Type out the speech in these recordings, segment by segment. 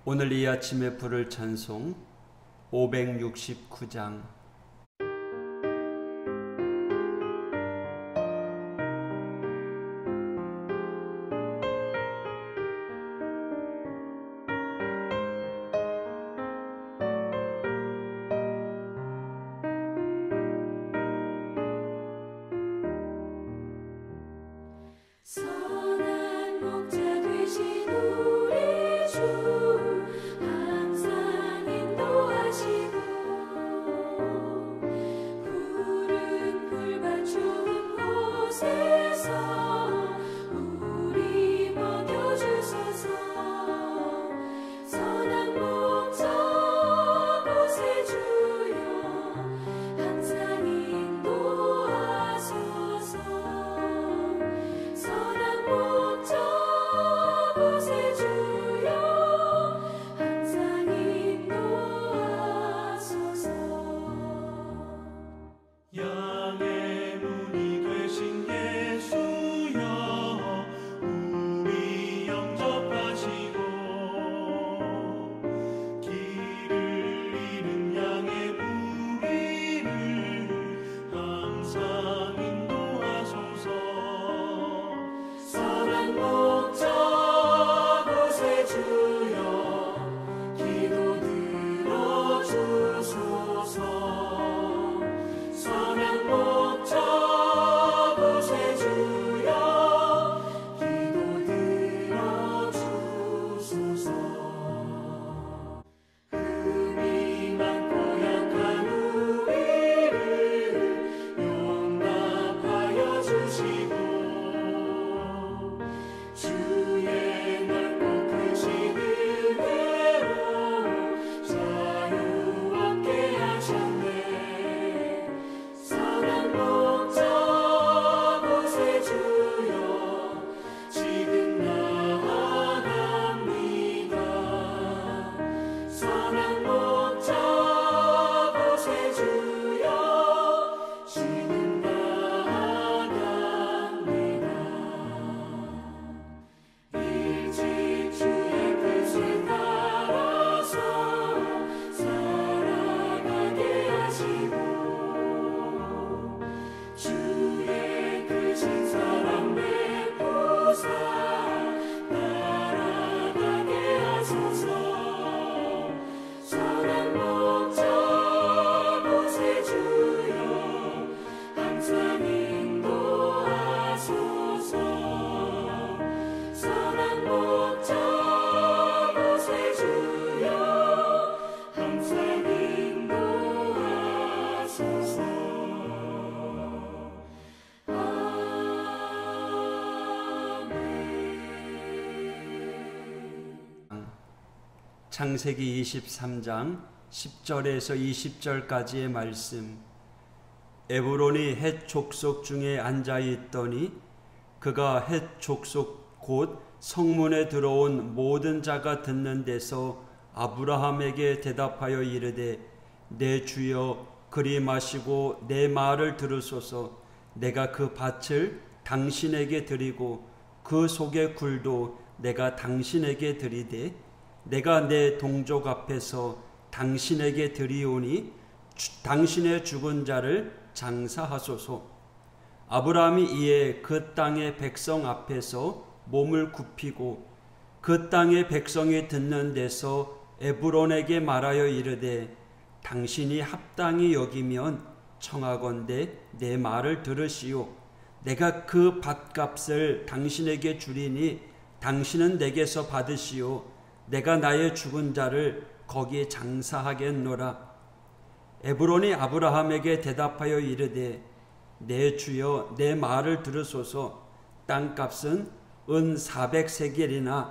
오늘 이 아침에 부를 찬송 569장. 선한 목자 되신 우리 주 항상 인도하시고 푸른 풀밭 좋은 곳에서 우리 먹여주소서. 선한 목자 곳에 주여 항상 인도하소서. 선한 목자 곳에 주여 항상 인도하소서. 양의 문이 되신 예수여 우리 영접하시고 길을 잃은 양의 무리를 항상 인도하소서. 선한 목자 곳에 주여 기도 들어주소서. 선한 목자 곳에 주여 기도 들어주소서. 흠이 많고 약한 우리를 용납하여 주시고 주의 넓고 크신 은혜로 자유 얻게 하셨네. 선한 목자 곳에 주여 지금 나아갑니다. 선한 목자 곳에 주여 지금 나아갑니다. 일찍 주의 뜻을 따라서 살아가게 하시고 주의 크신 사랑 베푸사 따라가게 하소서. 선한 목자 곳에 주여 항상 인도하소서. 선한 목자 곳에 주여 항상 인도하소서. 창세기 23장 10절에서 20절까지의 말씀. 에브론이 헷 족속 중에 앉아 있더니 그가 헷 족속 곧 성문에 들어온 모든 자가 듣는 데서 아브라함에게 대답하여 이르되 내 주여 그리 마시고 내 말을 들으소서. 내가 그 밭을 당신에게 드리고 그 속의 굴도 내가 당신에게 드리되 내가 내 동족 앞에서 당신에게 드리오니 당신의 죽은 자를 장사하소서. 아브라함이 이에 그 땅의 백성 앞에서 몸을 굽히고 그 땅의 백성이 듣는 데서 에브론에게 말하여 이르되 당신이 합당히 여기면 청하건대 내 말을 들으시오. 내가 그 밭값을 당신에게 주리니 당신은 내게서 받으시오. 내가 나의 죽은 자를 거기에 장사하겠노라. 에브론이 아브라함에게 대답하여 이르되 내 주여 내 말을 들으소서. 땅값은 은 400세겔이나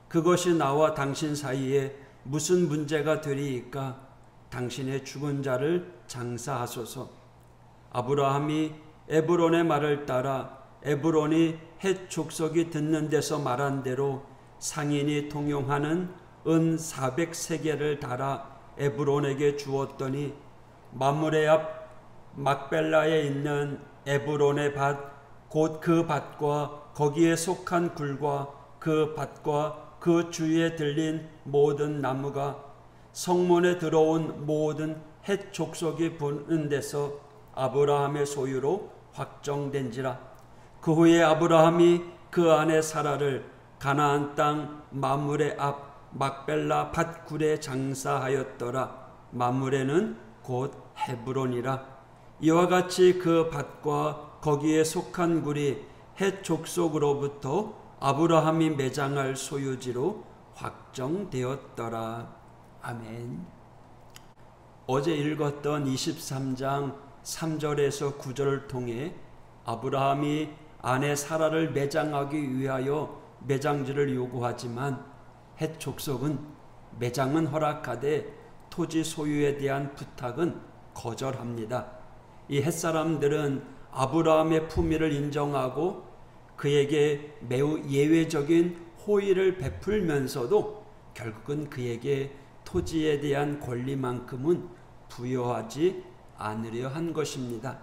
그것이 나와 당신 사이에 무슨 문제가 되리이까? 당신의 죽은 자를 장사하소서. 아브라함이 에브론의 말을 따라 에브론이 헷 족속이 듣는 데서 말한 대로 상인이 통용하는 은 400세겔을 달아 에브론에게 주었더니 마므레 앞 막벨라에 있는 에브론의 밭 곧 그 밭과 거기에 속한 굴과 그 밭과 그 주위에 들린 모든 나무가 성문에 들어온 모든 헷 족속이 부는 데서 아브라함의 소유로 확정된지라. 그 후에 아브라함이 그 아내 사라를 가나안 땅 마므레 앞 막벨라 밭굴에 장사하였더라. 마므레는 곧 헤브론이라. 이와 같이 그 밭과 거기에 속한 굴이 헷 족속으로부터 아브라함이 매장할 소유지로 확정되었더라. 아멘. 어제 읽었던 23장 3절에서 9절을 통해 아브라함이 아내 사라를 매장하기 위하여 매장지를 요구하지만 헷 족속은 매장은 허락하되 토지 소유에 대한 부탁은 거절합니다. 이 헷 사람들은 아브라함의 품위를 인정하고 그에게 매우 예외적인 호의를 베풀면서도 결국은 그에게 토지에 대한 권리만큼은 부여하지 않으려 한 것입니다.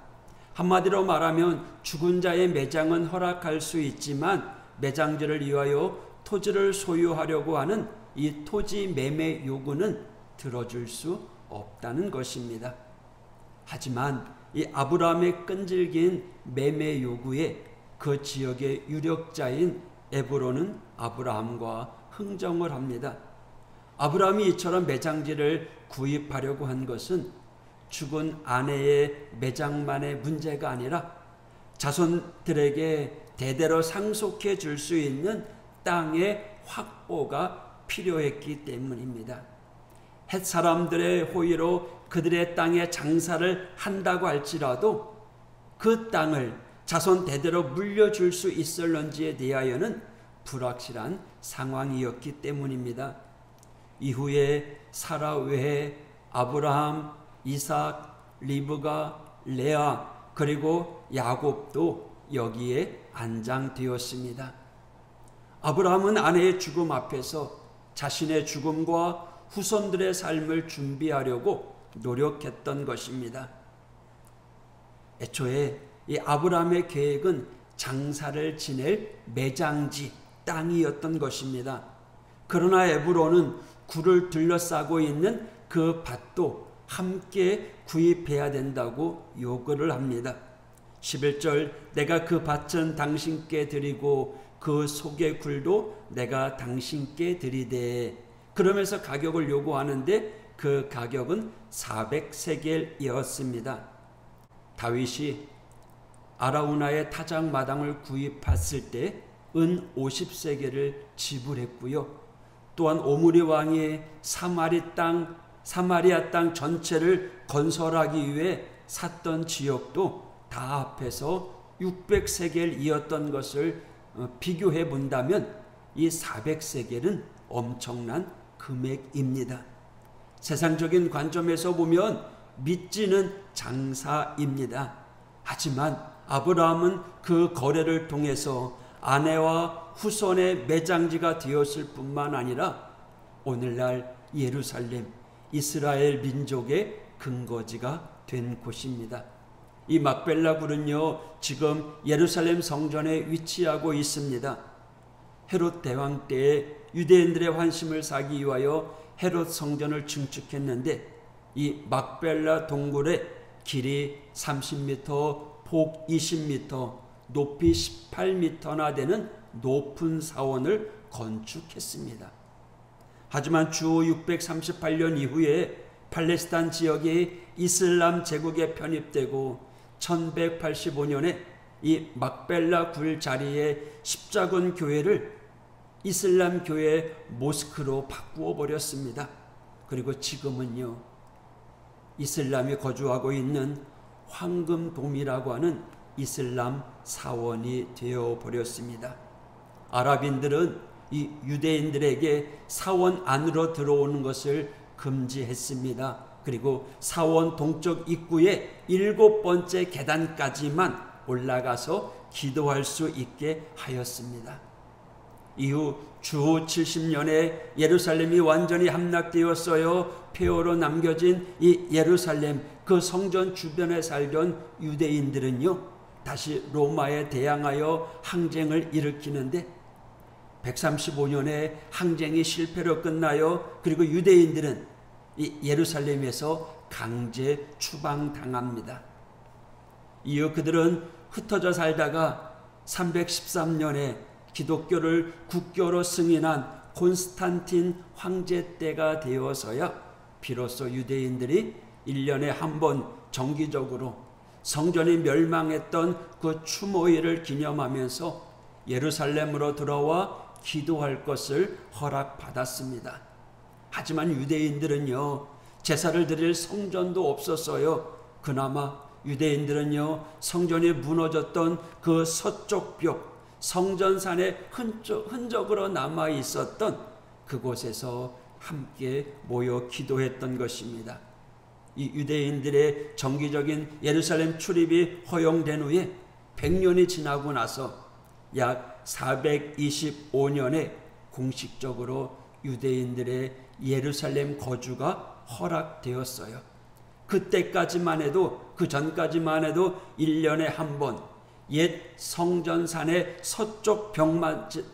한마디로 말하면 죽은 자의 매장은 허락할 수 있지만 매장지를 위하여 토지를 소유하려고 하는 이 토지 매매 요구는 들어줄 수 없다는 것입니다. 하지만 이 아브라함의 끈질긴 매매 요구에 그 지역의 유력자인 에브론은 아브라함과 흥정을 합니다. 아브라함이 이처럼 매장지를 구입하려고 한 것은 죽은 아내의 매장만의 문제가 아니라 자손들에게 대대로 상속해 줄 수 있는 땅의 확보가 필요했기 때문입니다. 헷 사람들의 호의로 그들의 땅에 장사를 한다고 할지라도 그 땅을 자손 대대로 물려줄 수 있을런지에 대하여는 불확실한 상황이었기 때문입니다. 이후에 사라 외에 아브라함, 이삭, 리브가, 레아 그리고 야곱도 여기에 안장되었습니다. 아브라함은 아내의 죽음 앞에서 자신의 죽음과 후손들의 삶을 준비하려고 노력했던 것입니다. 애초에 이 아브라함의 계획은 장사를 지낼 매장지 땅이었던 것입니다. 그러나 에브론은 굴을 둘러싸고 있는 그 밭도 함께 구입해야 된다고 요구를 합니다. 11절 내가 그 밭은 당신께 드리고 그 속의 굴도 내가 당신께 드리되 그러면서 가격을 요구하는데 그 가격은 400세겔이었습니다. 다윗이 아라우나의 타작 마당을 구입했을 때 은 50세겔을 지불했고요. 또한 오므리 왕이 사마리아 땅 전체를 건설하기 위해 샀던 지역도 다 합해서 600세겔이었던 것을 비교해 본다면 이 400세겔은 엄청난 금액입니다. 세상적인 관점에서 보면 믿지는 장사입니다. 하지만 아브라함은 그 거래를 통해서 아내와 후손의 매장지가 되었을 뿐만 아니라 오늘날 예루살렘, 이스라엘 민족의 근거지가 된 곳입니다. 이 막벨라 굴은요, 지금 예루살렘 성전에 위치하고 있습니다. 헤롯 대왕 때에 유대인들의 환심을 사기 위하여 헤롯 성전을 증축했는데 이 막벨라 동굴의 길이 30m, 폭 20m, 높이 18m나 되는 높은 사원을 건축했습니다. 하지만 주 638년 이후에 팔레스타인 지역이 이슬람 제국에 편입되고 1185년에 이 막벨라 굴 자리에 십자군 교회를 이슬람 교회 모스크로 바꾸어 버렸습니다. 그리고 지금은요, 이슬람이 거주하고 있는 황금돔이라고 하는 이슬람 사원이 되어 버렸습니다. 아랍인들은 이 유대인들에게 사원 안으로 들어오는 것을 금지했습니다. 그리고 사원 동쪽 입구에 7번째 계단까지만 올라가서 기도할 수 있게 하였습니다. 이후 주 70년에 예루살렘이 완전히 함락되었어요. 폐허로 남겨진 이 예루살렘, 그 성전 주변에 살던 유대인들은요, 다시 로마에 대항하여 항쟁을 일으키는데 135년의 항쟁이 실패로 끝나요. 그리고 유대인들은 이 예루살렘에서 강제 추방당합니다. 이후 그들은 흩어져 살다가 313년에 기독교를 국교로 승인한 콘스탄틴 황제 때가 되어서야 비로소 유대인들이 1년에 한 번 정기적으로 성전이 멸망했던 그 추모일을 기념하면서 예루살렘으로 들어와 기도할 것을 허락받았습니다. 하지만 유대인들은요, 제사를 드릴 성전도 없었어요. 그나마 유대인들은요, 성전이 무너졌던 그 서쪽 벽, 성전산의 흔적으로 남아 있었던 그곳에서 함께 모여 기도했던 것입니다. 이 유대인들의 정기적인 예루살렘 출입이 허용된 후에 100년이 지나고 나서 약 425년에 공식적으로 유대인들의 예루살렘 거주가 허락되었어요. 그때까지만 해도, 그 전까지만 해도 1년에 한 번 옛 성전산의 서쪽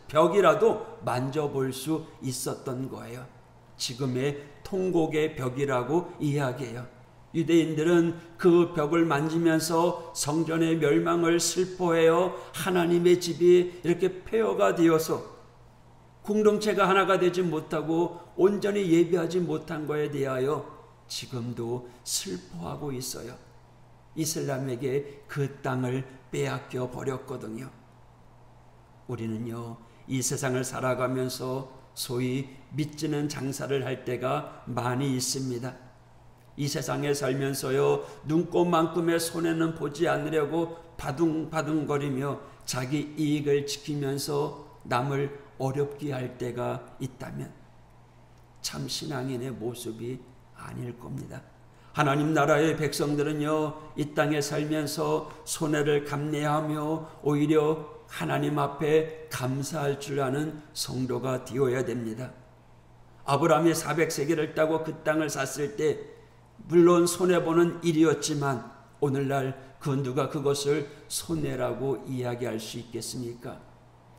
벽이라도 만져볼 수 있었던 거예요. 지금의 통곡의 벽이라고 이야기해요. 유대인들은 그 벽을 만지면서 성전의 멸망을 슬퍼해요. 하나님의 집이 이렇게 폐허가 되어서 공동체가 하나가 되지 못하고 온전히 예배하지 못한 것에 대하여 지금도 슬퍼하고 있어요. 이슬람에게 그 땅을 빼앗겨 버렸거든요. 우리는요, 이 세상을 살아가면서 소위 믿지는 장사를 할 때가 많이 있습니다. 이 세상에 살면서요, 눈꼽만큼의 손해는 보지 않으려고 바둥바둥거리며 자기 이익을 지키면서 남을 어렵게 할 때가 있다면 참 신앙인의 모습이 아닐 겁니다. 하나님 나라의 백성들은요, 이 땅에 살면서 손해를 감내하며 오히려 하나님 앞에 감사할 줄 아는 성도가 되어야 됩니다. 아브라함이 400세겔을 따고 그 땅을 샀을 때 물론 손해보는 일이었지만 오늘날 그 누가 그것을 손해라고 이야기할 수 있겠습니까?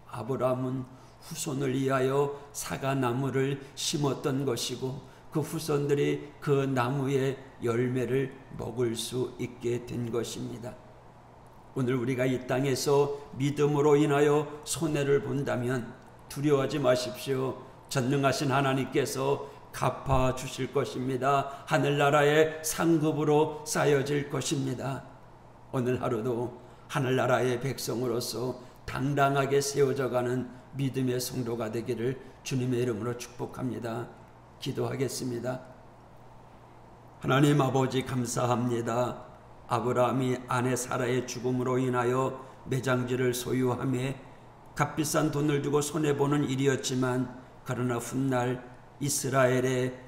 아브라함은 후손을 위하여 사과나무를 심었던 것이고 그 후손들이 그 나무의 열매를 먹을 수 있게 된 것입니다. 오늘 우리가 이 땅에서 믿음으로 인하여 손해를 본다면 두려워하지 마십시오. 전능하신 하나님께서 갚아주실 것입니다. 하늘나라의 상급으로 쌓여질 것입니다. 오늘 하루도 하늘나라의 백성으로서 당당하게 세워져가는 믿음의 성도가 되기를 주님의 이름으로 축복합니다. 기도하겠습니다. 하나님 아버지 감사합니다. 아브라함이 아내 사라의 죽음으로 인하여 매장지를 소유하며 값비싼 돈을 두고 손해보는 일이었지만 그러나 훗날 이스라엘의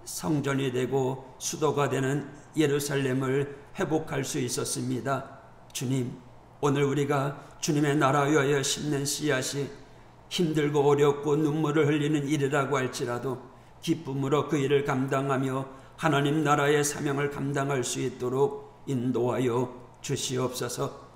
성전이 되고 수도가 되는 예루살렘을 회복할 수 있었습니다. 주님, 오늘 우리가 주님의 나라 위하여 심는 씨앗이 힘들고 어렵고 눈물을 흘리는 일이라고 할지라도 기쁨으로 그 일을 감당하며 하나님 나라의 사명을 감당할 수 있도록 인도하여 주시옵소서.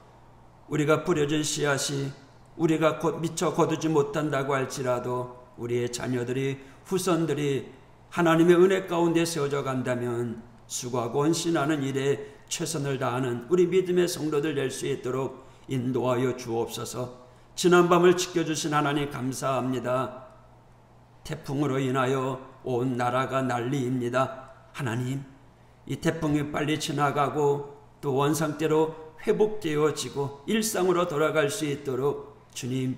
우리가 뿌려진 씨앗이 우리가 곧 미처 거두지 못한다고 할지라도 우리의 자녀들이 후손들이 하나님의 은혜 가운데 세워져 간다면 수고하고 헌신하는 일에 최선을 다하는 우리 믿음의 성도들 될 수 있도록 인도하여 주옵소서. 지난밤을 지켜주신 하나님 감사합니다. 태풍으로 인하여 온 나라가 난리입니다. 하나님, 이 태풍이 빨리 지나가고 또 원상대로 회복되어지고 일상으로 돌아갈 수 있도록 주님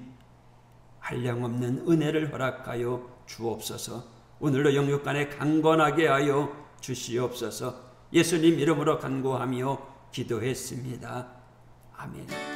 한량없는 은혜를 허락하여 주옵소서. 오늘도 영육간에 강건하게 하여 주시옵소서. 예수님 이름으로 간구하며 기도했습니다. 아멘.